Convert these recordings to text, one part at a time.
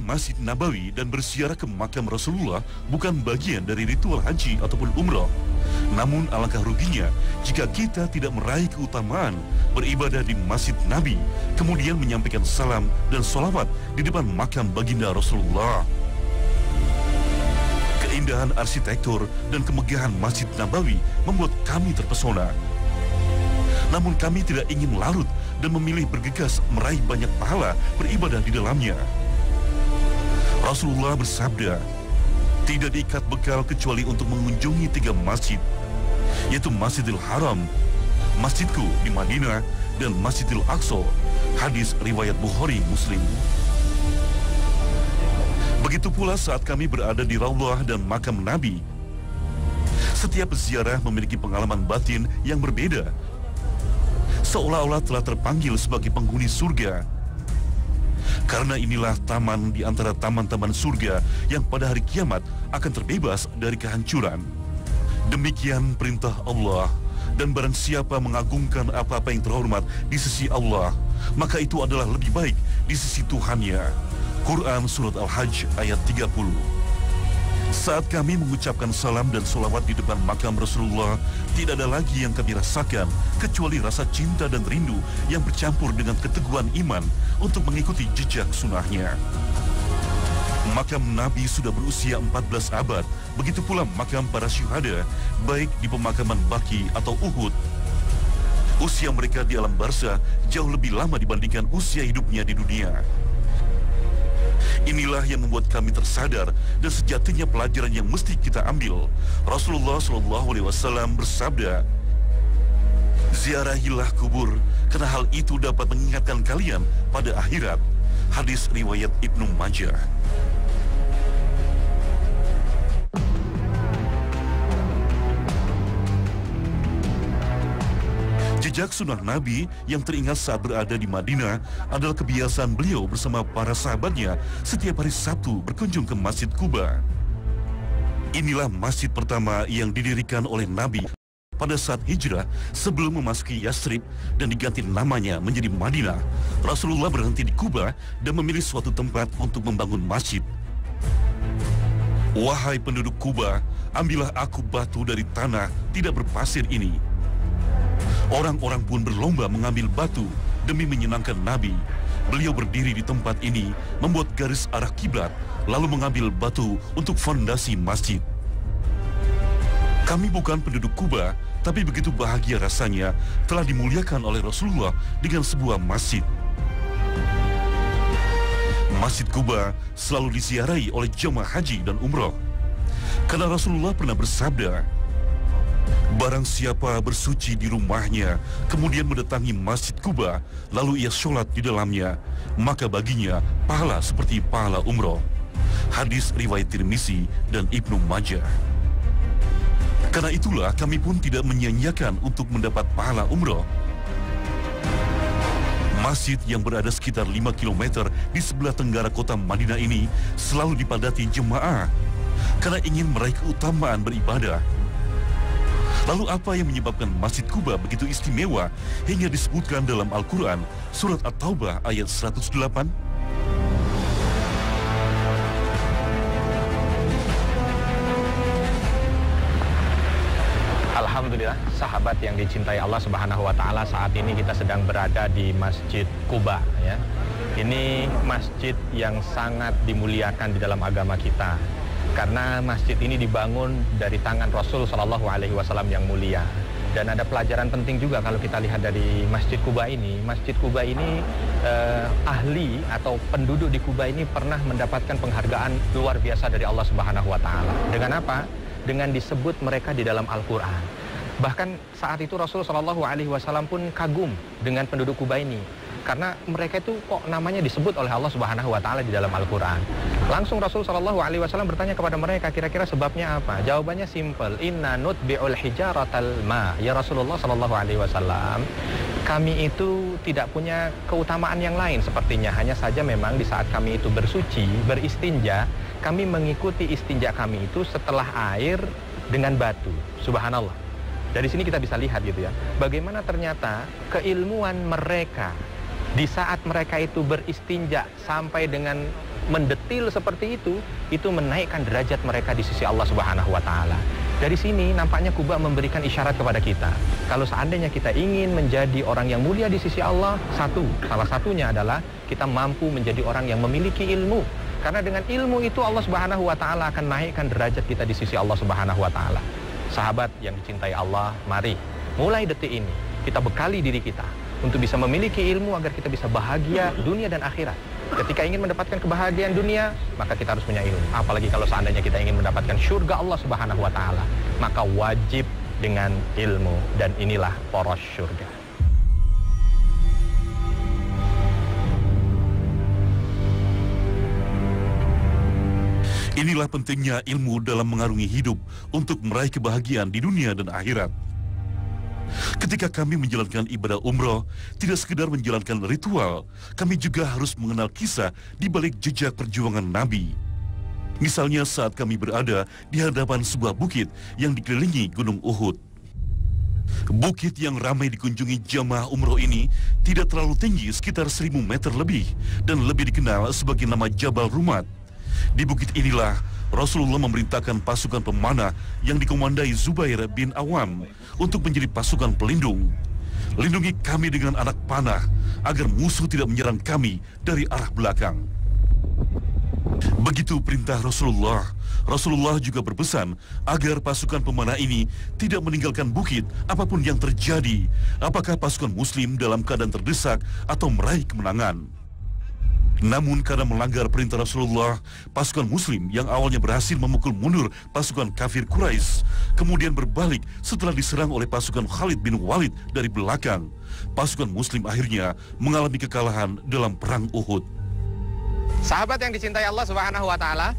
Masjid Nabawi dan berziarah ke makam Rasulullah bukan bagian dari ritual haji ataupun umrah. Namun alangkah ruginya jika kita tidak meraih keutamaan beribadah di Masjid Nabi, kemudian menyampaikan salam dan sholawat di depan makam baginda Rasulullah. Keindahan arsitektur dan kemegahan Masjid Nabawi membuat kami terpesona. Namun kami tidak ingin larut dan memilih bergegas meraih banyak pahala beribadah di dalamnya. Rasulullah bersabda, tidak diikat bekal kecuali untuk mengunjungi 3 masjid, yaitu Masjidil Haram, masjidku di Madinah, dan Masjidil Aqsa. Hadis riwayat Bukhari Muslim. Begitu pula saat kami berada di Raudhah dan makam Nabi. Setiap ziarah memiliki pengalaman batin yang berbeda, seolah-olah telah terpanggil sebagai penghuni surga. Karena inilah taman di antara taman-taman surga yang pada hari kiamat akan terbebas dari kehancuran. Demikian perintah Allah, dan barang siapa mengagungkan apa-apa yang terhormat di sisi Allah, maka itu adalah lebih baik di sisi Tuhannya. Quran Surat Al-Hajj ayat 30. Saat kami mengucapkan salam dan sholawat di depan makam Rasulullah, tidak ada lagi yang kami rasakan kecuali rasa cinta dan rindu yang bercampur dengan keteguhan iman untuk mengikuti jejak sunnahnya. Makam Nabi sudah berusia 14 abad, begitu pula makam para syuhada, baik di pemakaman Baqi atau Uhud. Usia mereka di alam barzah jauh lebih lama dibandingkan usia hidupnya di dunia. Inilah yang membuat kami tersadar dan sejatinya pelajaran yang mesti kita ambil. Rasulullah SAW bersabda, ziarahilah kubur, karena hal itu dapat mengingatkan kalian pada akhirat. Hadis riwayat Ibnu Majah. Jejak sunnah Nabi yang teringat saat berada di Madinah adalah kebiasaan beliau bersama para sahabatnya setiap hari Sabtu berkunjung ke Masjid Quba. Inilah masjid pertama yang didirikan oleh Nabi pada saat hijrah sebelum memasuki Yathrib dan diganti namanya menjadi Madinah. Rasulullah berhenti di Quba dan memilih suatu tempat untuk membangun masjid. Wahai penduduk Quba, ambillah aku batu dari tanah tidak berpasir ini. Orang-orang pun berlomba mengambil batu demi menyenangkan Nabi. Beliau berdiri di tempat ini, membuat garis arah kiblat, lalu mengambil batu untuk fondasi masjid. Kami bukan penduduk Quba, tapi begitu bahagia rasanya telah dimuliakan oleh Rasulullah dengan sebuah masjid. Masjid Quba selalu diziarahi oleh jemaah haji dan umrah. Karena Rasulullah pernah bersabda, barang siapa bersuci di rumahnya, kemudian mendatangi Masjid Quba, lalu ia sholat di dalamnya, maka baginya pahala seperti pahala umroh. Hadis riwayat Tirmizi dan Ibnu Majah. Karena itulah kami pun tidak menyia-nyiakan untuk mendapat pahala umroh. Masjid yang berada sekitar 5 km di sebelah tenggara kota Madinah ini selalu dipadati jemaah karena ingin meraih keutamaan beribadah. Lalu apa yang menyebabkan Masjid Quba begitu istimewa hingga disebutkan dalam Al-Quran Surat At-Taubah ayat 108? Alhamdulillah, sahabat yang dicintai Allah Subhanahu wa Ta'ala, saat ini kita sedang berada di Masjid Quba, ya. Ini masjid yang sangat dimuliakan di dalam agama kita. Karena masjid ini dibangun dari tangan Rasul Shallallahu Alaihi Wasallam yang mulia. Dan ada pelajaran penting juga kalau kita lihat dari Masjid Quba ini. Masjid Quba ini ahli atau penduduk di Quba ini pernah mendapatkan penghargaan luar biasa dari Allah Subhanahu Wa Taala. Dengan apa? Dengan disebut mereka di dalam Al-Quran. Bahkan saat itu Rasul Shallallahu Alaihi Wasallam pun kagum dengan penduduk Quba ini. Karena mereka itu kok namanya disebut oleh Allah Subhanahu wa Ta'ala di dalam Al-Quran. Langsung Rasul Shallallahu Alaihi Wasallam bertanya kepada mereka, kira-kira sebabnya apa? Jawabannya simpel, inna nutbi'ul hijaratal ma. Ya Rasulullah Shallallahu Alaihi Wasallam, kami itu tidak punya keutamaan yang lain sepertinya. Hanya saja memang di saat kami itu bersuci, beristinja, kami mengikuti istinja kami itu setelah air dengan batu. Subhanallah. Dari sini kita bisa lihat gitu ya, bagaimana ternyata keilmuan mereka di saat mereka itu beristinja sampai dengan mendetil seperti itu menaikkan derajat mereka di sisi Allah Subhanahu wa Ta'ala. Dari sini nampaknya Quba memberikan isyarat kepada kita, kalau seandainya kita ingin menjadi orang yang mulia di sisi Allah, salah satunya adalah kita mampu menjadi orang yang memiliki ilmu. Karena dengan ilmu itu Allah Subhanahu wa Ta'ala akan naikkan derajat kita di sisi Allah Subhanahu wa Ta'ala. Sahabat yang dicintai Allah, mari mulai detik ini kita bekali diri kita untuk bisa memiliki ilmu agar kita bisa bahagia dunia dan akhirat. Ketika ingin mendapatkan kebahagiaan dunia, maka kita harus punya ilmu. Apalagi kalau seandainya kita ingin mendapatkan surga Allah Subhanahu wa Ta'ala, maka wajib dengan ilmu, dan inilah poros surga. Inilah pentingnya ilmu dalam mengarungi hidup untuk meraih kebahagiaan di dunia dan akhirat. Ketika kami menjalankan ibadah umroh, tidak sekedar menjalankan ritual, kami juga harus mengenal kisah di balik jejak perjuangan Nabi. Misalnya saat kami berada di hadapan sebuah bukit yang dikelilingi Gunung Uhud. Bukit yang ramai dikunjungi jamaah umroh ini tidak terlalu tinggi, sekitar 1000 meter lebih, dan lebih dikenal sebagai nama Jabal Rumat. Di bukit inilah Rasulullah memerintahkan pasukan pemanah yang dikomandai Zubair bin Awam untuk menjadi pasukan pelindung. Lindungi kami dengan anak panah agar musuh tidak menyerang kami dari arah belakang. Begitu perintah Rasulullah. Rasulullah juga berpesan agar pasukan pemanah ini tidak meninggalkan bukit apapun yang terjadi, apakah pasukan muslim dalam keadaan terdesak atau meraih kemenangan. Namun karena melanggar perintah Rasulullah, pasukan muslim yang awalnya berhasil memukul mundur pasukan kafir Quraisy kemudian berbalik setelah diserang oleh pasukan Khalid bin Walid dari belakang. Pasukan muslim akhirnya mengalami kekalahan dalam perang Uhud. Sahabat yang dicintai Allah Subhanahu wa Ta'ala,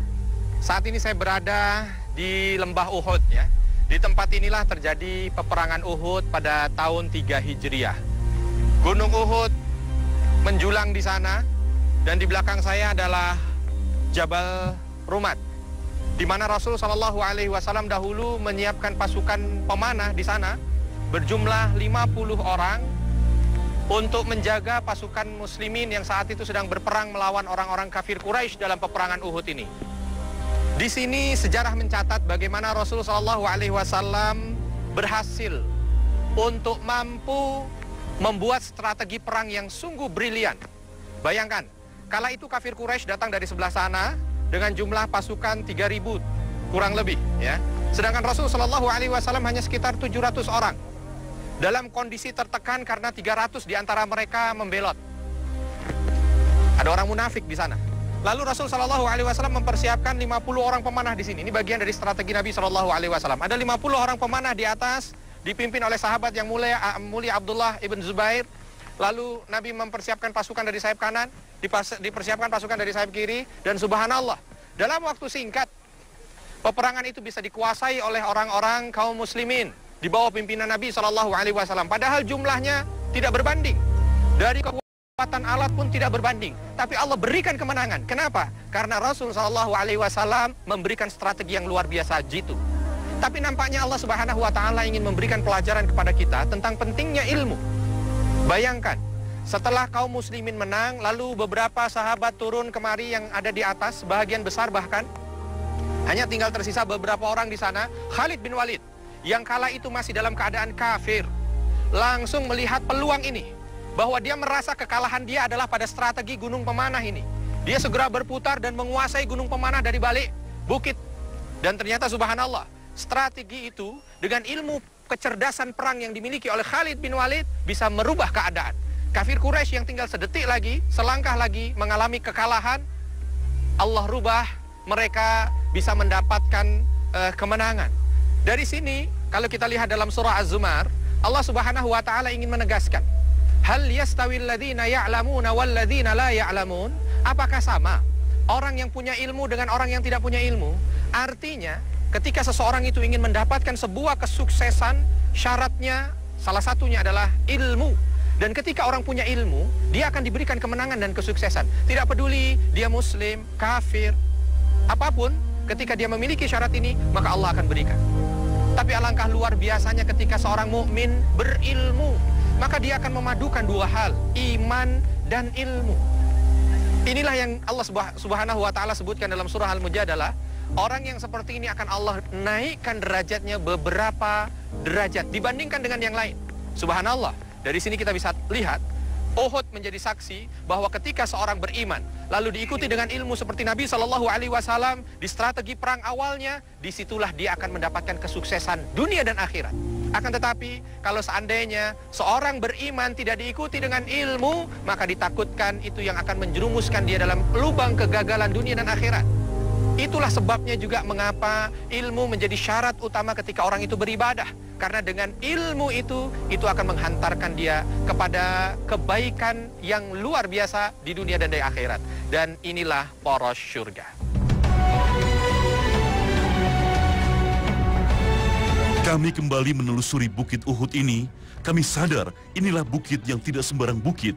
saat ini saya berada di lembah Uhud ya. Di tempat inilah terjadi peperangan Uhud pada tahun 3 Hijriah. Gunung Uhud menjulang di sana. Dan di belakang saya adalah Jabal Rumat, di mana Rasul Shallallahu Alaihi Wasallam dahulu menyiapkan pasukan pemanah di sana berjumlah 50 orang untuk menjaga pasukan muslimin yang saat itu sedang berperang melawan orang-orang kafir Quraisy dalam peperangan Uhud ini. Di sini sejarah mencatat bagaimana Rasul Shallallahu Alaihi Wasallam berhasil untuk mampu membuat strategi perang yang sungguh brilian. Bayangkan, kala itu kafir Quraisy datang dari sebelah sana dengan jumlah pasukan 3.000 kurang lebih ya. Sedangkan Rasul Shallallahu Alaihi Wasallam hanya sekitar 700 orang. Dalam kondisi tertekan karena 300 di antara mereka membelot. Ada orang munafik di sana. Lalu Rasul Shallallahu Alaihi Wasallam mempersiapkan 50 orang pemanah di sini. Ini bagian dari strategi Nabi Shallallahu Alaihi Wasallam. Ada 50 orang pemanah di atas dipimpin oleh sahabat yang mulia Abdullah ibn Zubair. Lalu Nabi mempersiapkan pasukan dari sayap kanan, dipersiapkan pasukan dari sayap kiri, dan subhanallah, dalam waktu singkat, peperangan itu bisa dikuasai oleh orang-orang kaum muslimin di bawah pimpinan Nabi SAW. Padahal jumlahnya tidak berbanding, dari kekuatan alat pun tidak berbanding, tapi Allah berikan kemenangan. Kenapa? Karena Rasul SAW memberikan strategi yang luar biasa jitu. Tapi nampaknya Allah Subhanahu wa Ta'ala ingin memberikan pelajaran kepada kita tentang pentingnya ilmu. Bayangkan, setelah kaum muslimin menang, lalu beberapa sahabat turun kemari yang ada di atas, sebagian besar bahkan, hanya tinggal tersisa beberapa orang di sana. Khalid bin Walid, yang kala itu masih dalam keadaan kafir, langsung melihat peluang ini, bahwa dia merasa kekalahan dia adalah pada strategi gunung pemanah ini. Dia segera berputar dan menguasai gunung pemanah dari balik bukit. Dan ternyata subhanallah, strategi itu dengan ilmu kecerdasan perang yang dimiliki oleh Khalid bin Walid bisa merubah keadaan. Kafir Quraisy yang tinggal sedetik lagi, selangkah lagi mengalami kekalahan, Allah rubah, mereka bisa mendapatkan kemenangan. Dari sini, kalau kita lihat dalam surah Az-Zumar, Allah Subhanahu wa Ta'ala ingin menegaskan, hal yastawil ladzina ya'lamuna wal ladzina la ya'lamun? Apakah sama orang yang punya ilmu dengan orang yang tidak punya ilmu? Artinya, ketika seseorang itu ingin mendapatkan sebuah kesuksesan, syaratnya salah satunya adalah ilmu. Dan ketika orang punya ilmu, dia akan diberikan kemenangan dan kesuksesan. Tidak peduli dia muslim, kafir, apapun, ketika dia memiliki syarat ini, maka Allah akan berikan. Tapi alangkah luar biasanya ketika seorang mukmin berilmu, maka dia akan memadukan dua hal, iman dan ilmu. Inilah yang Allah Subhanahu wa Ta'ala sebutkan dalam surah Al-Mujadalah. Orang yang seperti ini akan Allah naikkan derajatnya beberapa derajat dibandingkan dengan yang lain. Subhanallah. Dari sini kita bisa lihat Uhud menjadi saksi bahwa ketika seorang beriman lalu diikuti dengan ilmu seperti Nabi Shallallahu Alaihi Wasallam di strategi perang awalnya, disitulah dia akan mendapatkan kesuksesan dunia dan akhirat. Akan tetapi kalau seandainya seorang beriman tidak diikuti dengan ilmu, maka ditakutkan itu yang akan menjerumuskan dia dalam lubang kegagalan dunia dan akhirat. Itulah sebabnya juga mengapa ilmu menjadi syarat utama ketika orang itu beribadah. Karena dengan ilmu itu akan menghantarkan dia kepada kebaikan yang luar biasa di dunia dan di akhirat. Dan inilah poros syurga. Kami kembali menelusuri Bukit Uhud ini. Kami sadar inilah bukit yang tidak sembarang bukit.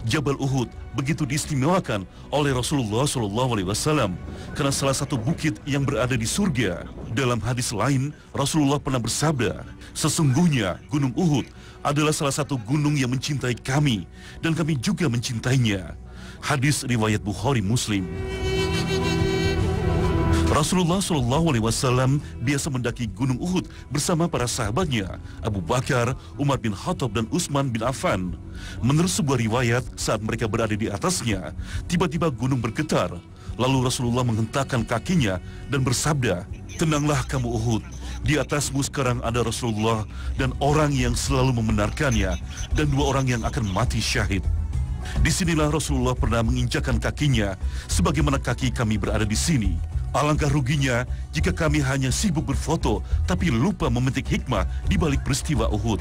Jabal Uhud begitu diistimewakan oleh Rasulullah SAW karena salah satu bukit yang berada di surga. Dalam hadis lain, Rasulullah pernah bersabda, sesungguhnya Gunung Uhud adalah salah satu gunung yang mencintai kami dan kami juga mencintainya. Hadis riwayat Bukhari Muslim. Rasulullah SAW biasa mendaki Gunung Uhud bersama para sahabatnya, Abu Bakar, Umar bin Khattab, dan Utsman bin Affan. Menurut sebuah riwayat, saat mereka berada di atasnya, tiba-tiba gunung bergetar. Lalu Rasulullah menghentakkan kakinya dan bersabda, "Tenanglah kamu Uhud, di atasmu sekarang ada Rasulullah dan orang yang selalu membenarkannya, dan 2 orang yang akan mati syahid." Disinilah Rasulullah pernah menginjakkan kakinya, sebagaimana kaki kami berada di sini. Alangkah ruginya jika kami hanya sibuk berfoto, tapi lupa memetik hikmah di balik peristiwa Uhud.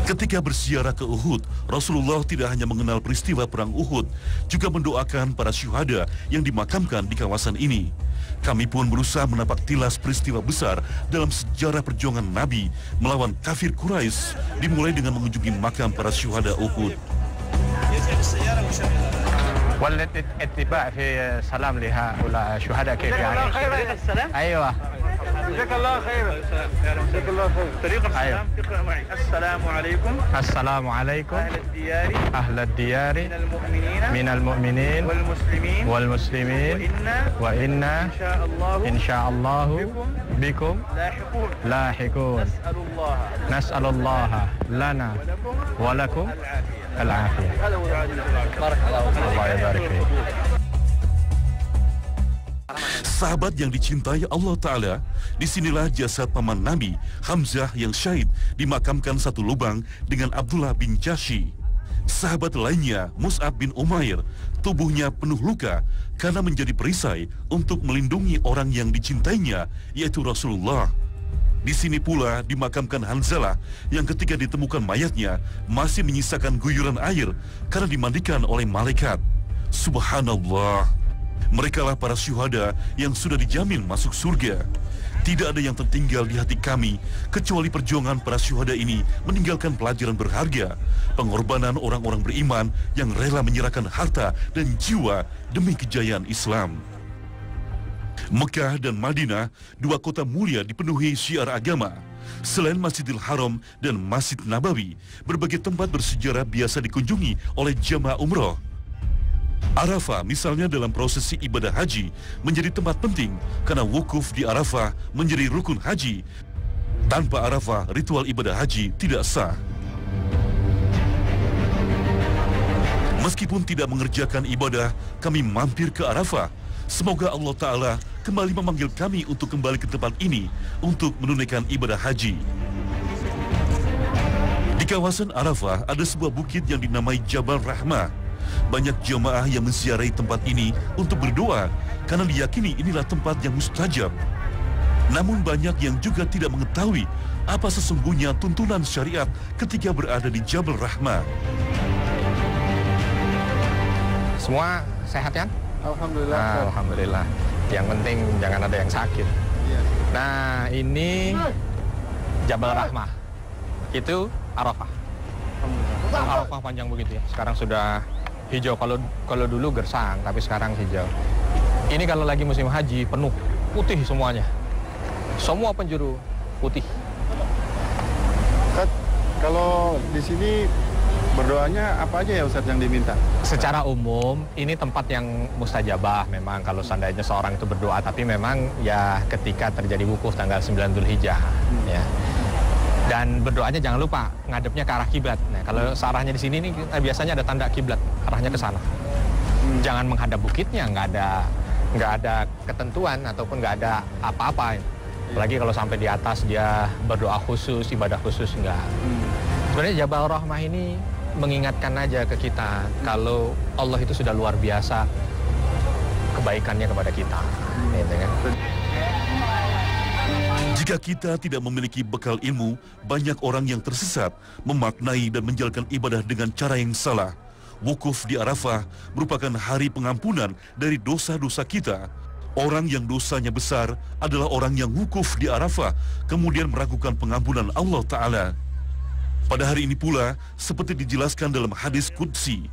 Ketika berziarah ke Uhud, Rasulullah tidak hanya mengenal peristiwa perang Uhud, juga mendoakan para syuhada yang dimakamkan di kawasan ini. Kami pun berusaha menapak tilas peristiwa besar dalam sejarah perjuangan Nabi melawan kafir Quraisy, dimulai dengan mengunjungi makam para syuhada Uhud. والاتباع في سلام لهؤلاء الشهداء كيف يعني؟ السلام. ايوه. جزاك الله خير. جزاك الله خير. طريقة السلام تقرأ معي. السلام عليكم. السلام عليكم. أهل الديار. من المؤمنين. والمسلمين. والمسلمين. وإنا إن شاء الله بكم لاحقون. نسأل الله لنا ولكم العافية. بارك الله فيك. الله يبارك فيك. Sahabat yang dicintai Allah Ta'ala, disinilah jasad paman Nabi, Hamzah yang syahid, dimakamkan satu lubang dengan Abdullah bin Jahsy. Sahabat lainnya, Mus'ab bin Umair, tubuhnya penuh luka karena menjadi perisai untuk melindungi orang yang dicintainya, yaitu Rasulullah. Di sini pula dimakamkan Hanzalah yang ketika ditemukan mayatnya masih menyisakan guyuran air karena dimandikan oleh malaikat. Subhanallah. Merekalah para syuhada yang sudah dijamin masuk surga. Tidak ada yang tertinggal di hati kami kecuali perjuangan para syuhada ini meninggalkan pelajaran berharga, pengorbanan orang-orang beriman yang rela menyerahkan harta dan jiwa demi kejayaan Islam. Mekah dan Madinah, 2 kota mulia dipenuhi syiar agama. Selain Masjidil Haram dan Masjid Nabawi, berbagai tempat bersejarah biasa dikunjungi oleh jamaah umroh. Arafah misalnya dalam prosesi ibadah haji menjadi tempat penting karena wukuf di Arafah menjadi rukun haji. Tanpa Arafah, ritual ibadah haji tidak sah. Meskipun tidak mengerjakan ibadah, kami mampir ke Arafah. Semoga Allah Ta'ala kembali memanggil kami untuk kembali ke tempat ini untuk menunaikan ibadah haji. Di kawasan Arafah ada sebuah bukit yang dinamai Jabal Rahmah. Banyak jemaah yang menziarahi tempat ini untuk berdoa karena diyakini inilah tempat yang mustajab. Namun banyak yang juga tidak mengetahui apa sesungguhnya tuntunan syariat ketika berada di Jabal Rahmah. Semua sehat kan? Alhamdulillah. Alhamdulillah. Yang penting jangan ada yang sakit. Nah, ini Jabal Rahmah. Itu Arafah. Arafah panjang begitu ya. Sekarang sudah hijau. Kalau dulu gersang, tapi sekarang hijau. Ini kalau lagi musim haji penuh, putih semuanya. Semua penjuru putih. Kalau di sini Berdoanya apa aja ya Ustadz yang diminta? Secara umum, ini tempat yang mustajabah memang kalau seandainya seorang itu berdoa. Tapi memang ya ketika terjadi wukuf tanggal 9 Dzulhijjah, ya. Dan berdoanya jangan lupa ngadepnya ke arah kiblat. Nah, kalau searahnya di sini nih biasanya ada tanda kiblat, arahnya ke sana. Jangan menghadap bukitnya, nggak ada ketentuan ataupun nggak ada apa-apa. Apalagi kalau sampai di atas dia berdoa khusus, ibadah khusus, nggak. Sebenarnya Jabal Rahmah ini mengingatkan aja ke kita kalau Allah itu sudah luar biasa kebaikannya kepada kita. Gitu kan? Jika kita tidak memiliki bekal ilmu, banyak orang yang tersesat memaknai dan menjalankan ibadah dengan cara yang salah. Wukuf di Arafah merupakan hari pengampunan dari dosa-dosa kita. Orang yang dosanya besar adalah orang yang wukuf di Arafah, kemudian meragukan pengampunan Allah Ta'ala. Pada hari ini pula, seperti dijelaskan dalam hadis Qudsi,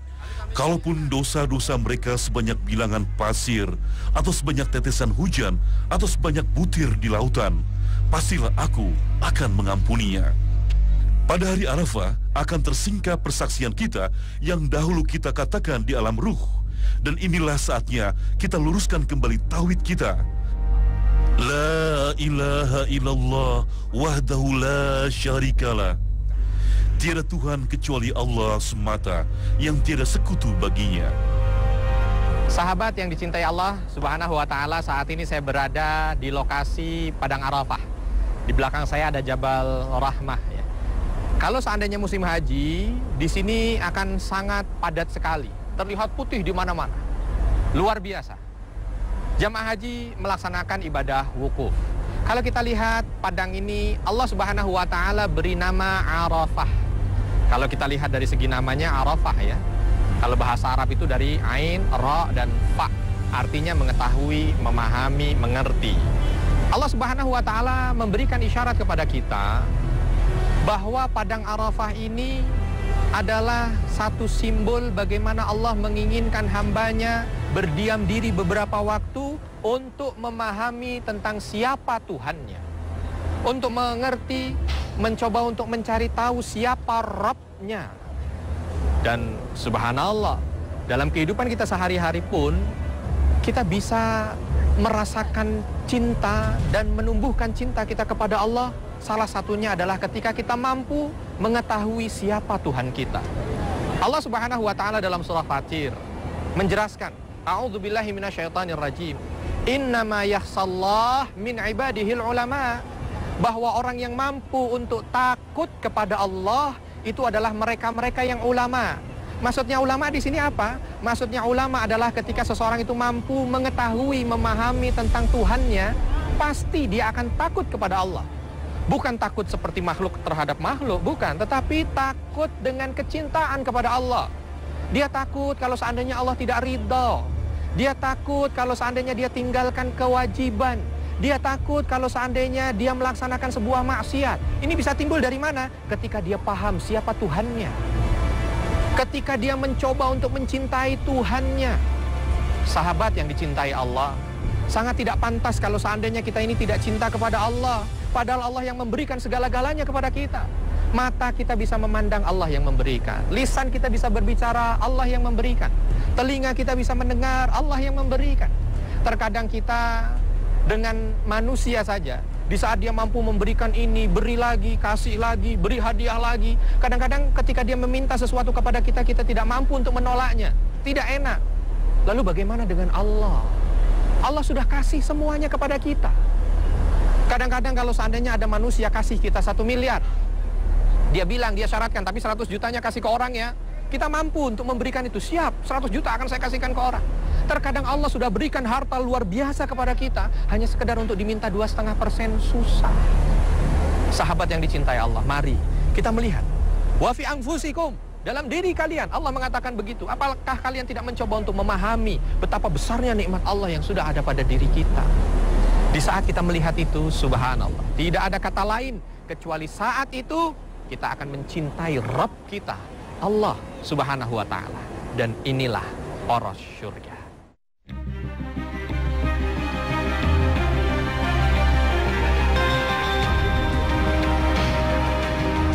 kalaupun dosa-dosa mereka sebanyak bilangan pasir, atau sebanyak tetesan hujan, atau sebanyak butir di lautan, pastilah aku akan mengampuninya. Pada hari Arafah akan tersingkap persaksian kita yang dahulu kita katakan di alam ruh. Dan inilah saatnya kita luruskan kembali tauhid kita. La ilaha illallah wahdahu la syarikalah. Tiada Tuhan kecuali Allah semata yang tiada sekutu baginya. Sahabat yang dicintai Allah Subhanahu wa Ta'ala, saat ini saya berada di lokasi Padang Arafah. Di belakang saya ada Jabal Rahmah. Ya. Kalau seandainya musim haji, di sini akan sangat padat sekali. Terlihat putih di mana-mana. Luar biasa. Jamaah haji melaksanakan ibadah wukuf. Kalau kita lihat padang ini, Allah Subhanahu wa Ta'ala beri nama Arafah. Kalau kita lihat dari segi namanya Arafah ya. Kalau bahasa Arab itu dari Ain, Ra, dan Fa. Artinya mengetahui, memahami, mengerti. Allah Subhanahu wa Ta'ala memberikan isyarat kepada kita bahwa padang Arafah ini adalah satu simbol bagaimana Allah menginginkan hambanya berdiam diri beberapa waktu untuk memahami tentang siapa Tuhannya. Untuk mengerti, mencoba untuk mencari tahu siapa Rabb-nya. Dan subhanallah, dalam kehidupan kita sehari-hari pun, kita bisa merasakan cinta dan menumbuhkan cinta kita kepada Allah. Salah satunya adalah ketika kita mampu mengetahui siapa Tuhan kita. Allah Subhanahu wa Ta'ala dalam surah Fatir menjelaskan, A'udzubillahi minasyaitonirrajim. Innama yakhsallah min ibadihil ulama. Bahwa orang yang mampu untuk takut kepada Allah itu adalah mereka-mereka yang ulama. Maksudnya ulama di sini apa? Maksudnya ulama adalah ketika seseorang itu mampu mengetahui, memahami tentang Tuhannya, pasti dia akan takut kepada Allah. Bukan takut seperti makhluk terhadap makhluk, bukan. Tetapi takut dengan kecintaan kepada Allah. Dia takut kalau seandainya Allah tidak ridha. Dia takut kalau seandainya dia tinggalkan kewajiban. Dia takut kalau seandainya dia melaksanakan sebuah maksiat. Ini bisa timbul dari mana? Ketika dia paham siapa Tuhannya. Ketika dia mencoba untuk mencintai Tuhannya. Sahabat yang dicintai Allah, sangat tidak pantas kalau seandainya kita ini tidak cinta kepada Allah. Padahal Allah yang memberikan segala-galanya kepada kita. Mata kita bisa memandang, Allah yang memberikan. Lisan kita bisa berbicara, Allah yang memberikan. Telinga kita bisa mendengar, Allah yang memberikan. Terkadang kita dengan manusia saja, di saat dia mampu memberikan ini, beri lagi, kasih lagi, beri hadiah lagi. Kadang-kadang ketika dia meminta sesuatu kepada kita, kita tidak mampu untuk menolaknya. Tidak enak. Lalu bagaimana dengan Allah? Allah sudah kasih semuanya kepada kita. Kadang-kadang kalau seandainya ada manusia kasih kita 1 miliar, dia bilang, dia syaratkan, tapi 100 jutanya kasih ke orang ya. Kita mampu untuk memberikan itu, siap, 100 juta akan saya kasihkan ke orang. Terkadang Allah sudah berikan harta luar biasa kepada kita, hanya sekedar untuk diminta 2,5% susah. Sahabat yang dicintai Allah, mari kita melihat. Wa fi anfusikum, dalam diri kalian, Allah mengatakan begitu. Apakah kalian tidak mencoba untuk memahami betapa besarnya nikmat Allah yang sudah ada pada diri kita? Di saat kita melihat itu, subhanallah, tidak ada kata lain kecuali saat itu kita akan mencintai Rabb kita, Allah Subhanahu wa Ta'ala. Dan inilah poros syurga.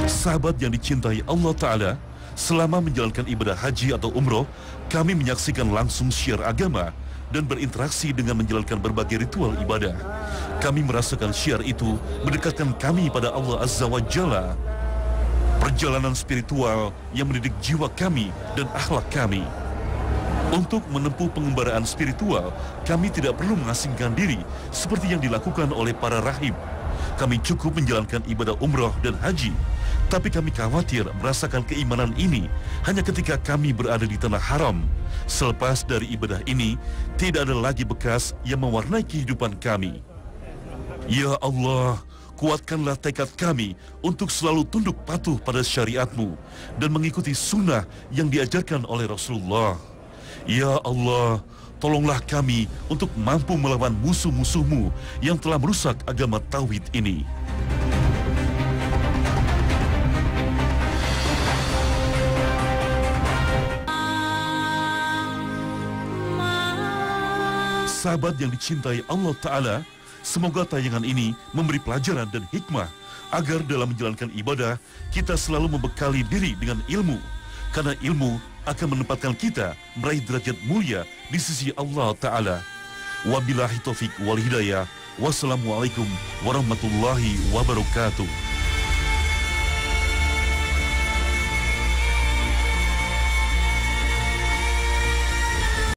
Sahabat yang dicintai Allah Ta'ala, Selama menjalankan ibadah haji atau umroh, kami menyaksikan langsung syiar agama dan berinteraksi dengan menjalankan berbagai ritual ibadah. Kami merasakan syiar itu mendekatkan kami pada Allah Azza wa Jalla. Perjalanan spiritual yang mendidik jiwa kami dan akhlak kami. Untuk menempuh pengembaraan spiritual, kami tidak perlu mengasingkan diri seperti yang dilakukan oleh para rahib. Kami cukup menjalankan ibadah umroh dan haji, tapi kami khawatir merasakan keimanan ini hanya ketika kami berada di tanah haram. Selepas dari ibadah ini, tidak ada lagi bekas yang mewarnai kehidupan kami. Ya Allah, kuatkanlah tekad kami untuk selalu tunduk patuh pada syariat-Mu dan mengikuti sunnah yang diajarkan oleh Rasulullah. Ya Allah, tolonglah kami untuk mampu melawan musuh-musuh-Mu yang telah merusak agama tauhid ini. Sahabat yang dicintai Allah Ta'ala, semoga tayangan ini memberi pelajaran dan hikmah agar dalam menjalankan ibadah kita selalu membekali diri dengan ilmu, karena ilmu akan menempatkan kita meraih derajat mulia di sisi Allah Ta'ala. Wabillahi taufiq wal hidayah. Wassalamualaikum warahmatullahi wabarakatuh.